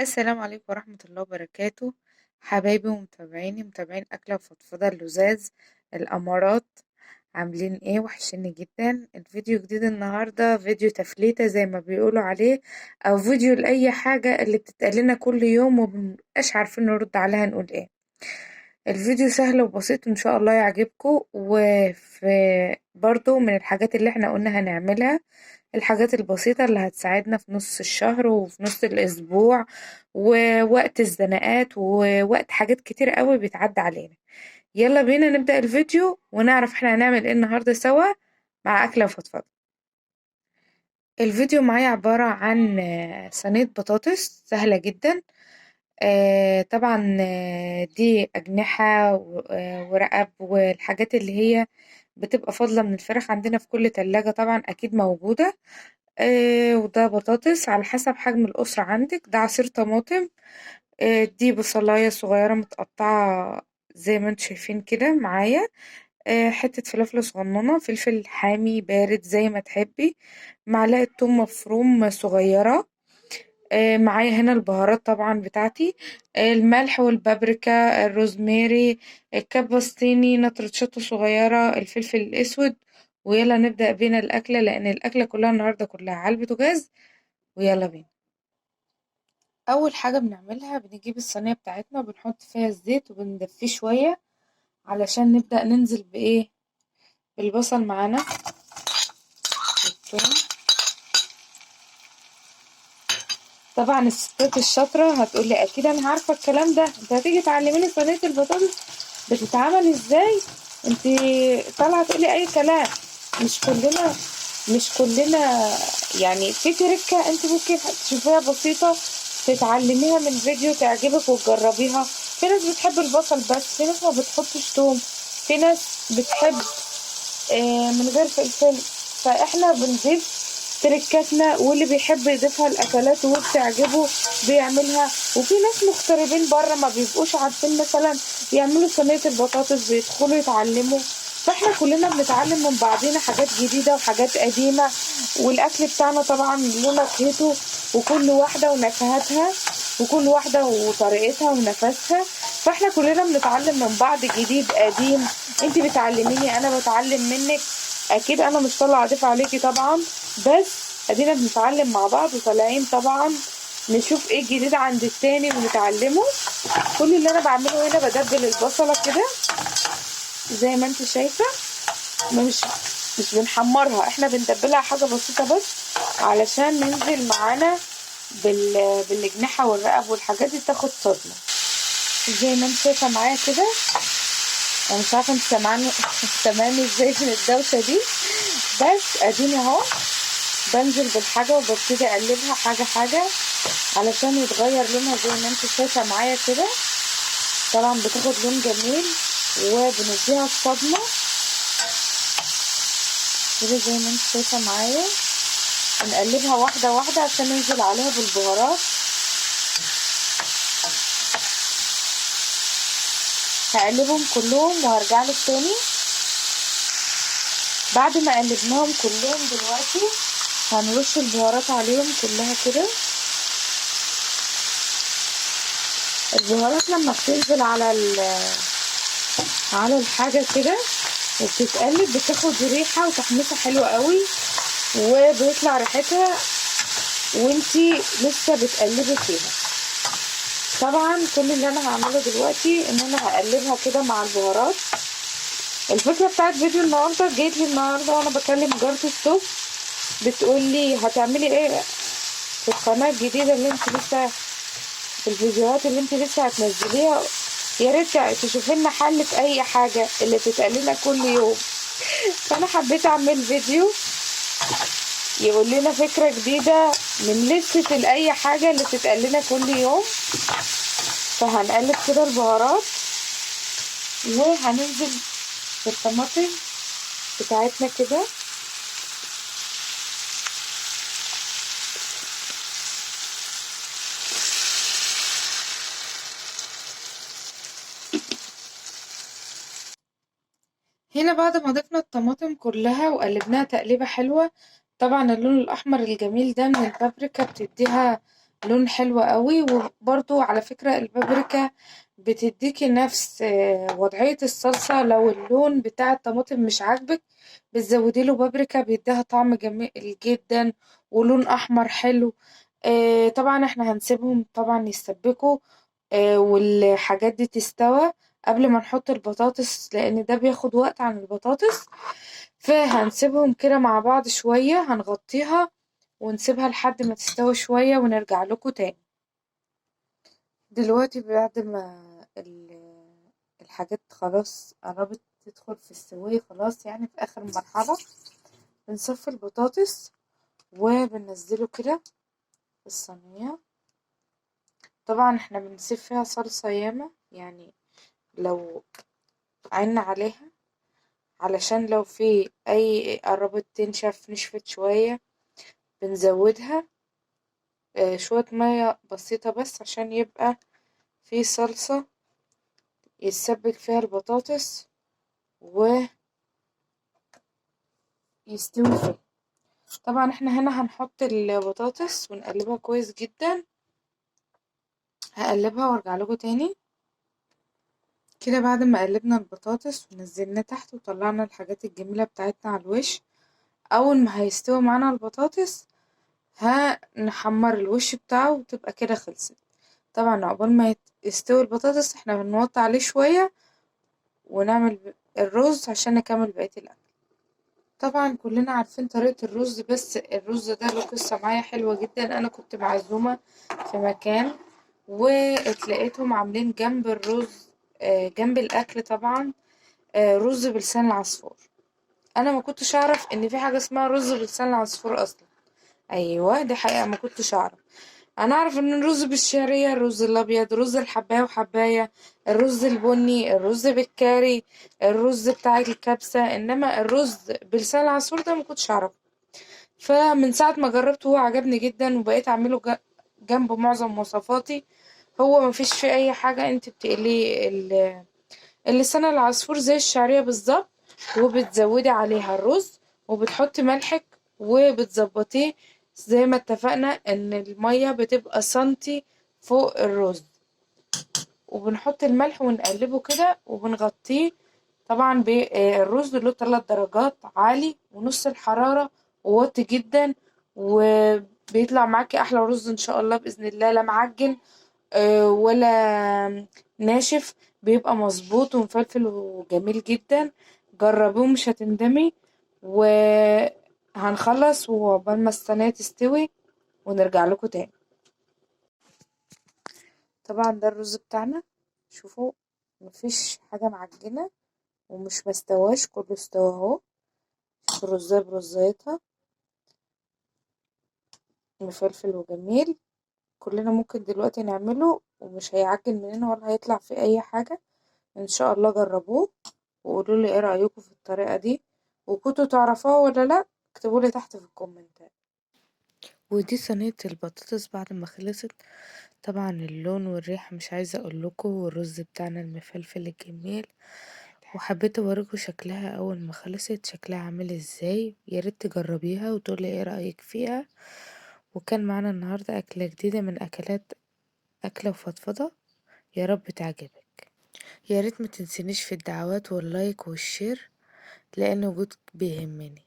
السلام عليكم ورحمة الله وبركاته. حبايبي ومتابعيني متابعين أكلة وفضفضة اللزاز الأمارات، عاملين ايه؟ وحشيني جدا. الفيديو جديد النهاردة، فيديو تفليتة زي ما بيقولوا عليه، أو فيديو لأي حاجة اللي بتتقال لنا كل يوم ومبنبقاش عارفين نرد عليها نقول ايه. الفيديو سهل وبسيط وإن شاء الله يعجبكم. وفي برضو من الحاجات اللي احنا قلنا هنعملها، الحاجات البسيطة اللي هتساعدنا في نص الشهر وفي نص الأسبوع ووقت الزنقات ووقت حاجات كتير قوي بيتعدى علينا. يلا بينا نبدأ الفيديو ونعرف احنا هنعمل ايه النهاردة سوا مع أكلة وفضفضة. الفيديو معايا عبارة عن صينية بطاطس سهلة جدا. طبعا دي أجنحة ورقب والحاجات اللي هي بتبقى فاضلة من الفراخ عندنا في كل تلاجة، طبعا أكيد موجودة. وده بطاطس على حسب حجم الأسرة عندك، ده عصير طماطم. دي بصلاية صغيرة متقطعة زي ما انتوا شايفين كده معايا. حتة فلفل صغننة، فلفل حامي بارد زي ما تحبي، معلقة توم مفروم صغيرة. معايا هنا البهارات طبعا بتاعتي، الملح والبابريكا الروزماري الكبة الصيني نطرة شطة صغيرة الفلفل الأسود. ويلا نبدأ بينا الأكلة، لأن الأكلة كلها النهاردة كلها على البوتاجاز. ويلا بينا. أول حاجة بنعملها بنجيب الصينية بتاعتنا وبنحط فيها الزيت وبندفيه شوية علشان نبدأ ننزل بإيه، بالبصل معانا والثوم. طبعا الستات الشاطرة هتقولي أكيد أنا عارفة الكلام ده، انت هتيجي تعلميني صينية البطاطس بتتعمل ازاي؟ انت طالعة تقولي أي كلام. مش كلنا يعني في تركة انت ممكن تشوفيها بسيطة تتعلميها من فيديو تعجبك وتجربيها. في ناس بتحب البصل بس، في ناس ما بتحطش توم، في ناس بتحب من غير فلفل. فاحنا بنضيف تركاتنا، واللي بيحب يضيفها الاكلات وبتعجبه بيعملها. وفي ناس مغتربين بره ما بيبقوش عارفين مثلا يعملوا صينية البطاطس، بيدخلوا يتعلموا. فاحنا كلنا بنتعلم من بعضينا حاجات جديدة وحاجات قديمة، والاكل بتاعنا طبعا له نكهته، وكل واحدة ونكهاتها، وكل واحدة وطريقتها ونفسها. فاحنا كلنا بنتعلم من بعض جديد قديم. انتي بتعلميني انا بتعلم منك، اكيد انا مش طالعه اضيف عليكي طبعا، بس ادينا بنتعلم مع بعض وطالعين طبعا نشوف ايه الجديد عند التاني ونتعلمه. كل اللي انا بعمله هنا بدبل البصله كده زي ما انت شايفه، مش بنحمرها، احنا بندبلها حاجه بسيطه بس علشان ننزل معانا بالاجنحه والرقب والحاجات دي تاخد صدمه. زي ما انت شايفه معايا كده، انا مش عارفه انت سامعاني ازاي من الدوشه دي، بس اديني اهو بنزل بالحاجه وببتدي اقلبها حاجه حاجه علشان يتغير لونها زي ما انت شايفه معايا كده. طبعا بتاخد لون جميل وبنديها الصدمه كده زي ما انت شايفه معايا. نقلبها واحده واحده عشان ننزل عليها بالبهارات. هقلبهم كلهم وهرجع لك تاني. بعد ما قلبناهم كلهم دلوقتي هنرش البهارات عليهم كلها كده. البهارات لما بتنزل على الحاجه كده وبتتقلب بتاخد ريحه وتحميصه حلوه قوي، وبيطلع ريحتها وانتي لسه بتقلبي فيها. طبعا كل اللي انا هعمله دلوقتي ان انا هقلبها كده مع البهارات. الفكره بتاعت فيديو النهارده جيت لي النهارده وانا بكلم جارة الصبح، بتقول لي هتعملي ايه في القناه الجديده اللي انت لسه، في الفيديوهات اللي انت لسه هتنزليها، يا ريت تشوفي لنا حل في اي حاجه اللي بتتقال لنا كل يوم. فانا حبيت اعمل فيديو يقول لنا فكره جديده من لسه لاي حاجه اللي بتتقال لنا كل يوم. فهنقلب كده البهارات وهننزل بالطماطم بتاعتنا كده. هنا بعد ما ضفنا الطماطم كلها وقلبناها تقليبة حلوة، طبعا اللون الأحمر الجميل ده من البابريكا بتديها لون حلو قوي. وبرضو على فكرة البابريكا بتديكي نفس وضعية الصلصة. لو اللون بتاع الطماطم مش عاجبك بتزودي له بابريكا بيديها طعم جميل جدا ولون احمر حلو. طبعا احنا هنسيبهم طبعا يسبكوا والحاجات دي تستوى قبل ما نحط البطاطس، لان ده بياخد وقت عن البطاطس. فهنسيبهم كده مع بعض شوية، هنغطيها ونسيبها لحد ما تستوي شوية ونرجع لكم تاني. دلوقتي بعد ما الحاجات خلاص قربت تدخل في السوية خلاص، يعني في آخر مرحلة، بنصفي البطاطس وبننزله كده في الصينية. طبعا احنا بنسيب فيها صلصة ياما، يعني لو عنا عليها علشان لو في أي قربت تنشف نشفت شوية بنزودها شوية مية بسيطة بس عشان يبقى في صلصة يتسبك فيها البطاطس ويستوي فيها. طبعا احنا هنا هنحط البطاطس ونقلبها كويس جدا. هقلبها وارجع لكم تاني. كده بعد ما قلبنا البطاطس ونزلناه تحت وطلعنا الحاجات الجميلة بتاعتنا على الوش، اول ما هيستوي معانا البطاطس هنحمر الوش بتاعه وتبقى كده خلصت. طبعا عقبال ما يستوي البطاطس احنا بنوطي عليه شوية ونعمل الرز عشان نكمل بقية الأكل. طبعا كلنا عارفين طريقة الرز، بس الرز ده له قصة معايا حلوة جدا. أنا كنت معزومة في مكان واتلاقيتهم عاملين جنب الرز جنب الأكل طبعا رز بلسان العصفور. أنا ما كنتش أعرف إن في حاجة اسمها رز بلسان العصفور أصلا. أيوة دي حقيقة ما كنتش أعرف. انا اعرف ان الرز بالشعرية، الرز الابيض، رز الحباية وحباية، الرز البني، الرز بالكاري، الرز بتاع الكبسة، انما الرز بلسان العصفور ده ما كنتش اعرفه. فمن ساعة ما جربته هو عجبني جدا وبقيت اعمله جنب معظم وصفاتي. هو ما فيش فيه اي حاجة، انت بتقلي اللسان العصفور زي الشعرية بالظبط، وبتزودي عليها الرز وبتحطي ملحك وبتظبطيه زي ما اتفقنا ان المية بتبقى سنتي فوق الرز، وبنحط الملح ونقلبه كده وبنغطيه. طبعا الرز له 3 درجات: عالي ونص الحرارة وواطي جدا، وبيطلع معاكي احلى رز ان شاء الله باذن الله. لا معجن ولا ناشف، بيبقى مظبوط ومفلفل وجميل جدا. جربوه مش هتندمي. وهنخلص وعقبال ما الصينية تستوي ونرجع لكم تاني. طبعا ده الرز بتاعنا، شوفوا مفيش حاجة معجنة ومش مستواش، كله استوى اهو. شوفوا الرزاية برزايتها، مفلفل وجميل. كلنا ممكن دلوقتي نعمله ومش هيعجن مننا ولا هيطلع في اي حاجة. ان شاء الله جربوه وقولوا لي ايه رأيكم في الطريقة دي، وكنتوا تعرفوها ولا لا اكتبوا لي تحت في الكومنتات. ودي صينية البطاطس بعد ما خلصت. طبعا اللون والريحة مش عايزة اقول لكم، والرز بتاعنا المفلفل الجميل. وحبيت اوريكم شكلها اول ما خلصت شكلها عامل ازاي. يا ريت تجربيها وتقولي ايه رأيك فيها. وكان معانا النهاردة أكلة جديدة من أكلة وفضفضة، يا رب تعجبك. يا ريت ما تنسينيش في الدعوات واللايك والشير، لأن وجودك بيهمني.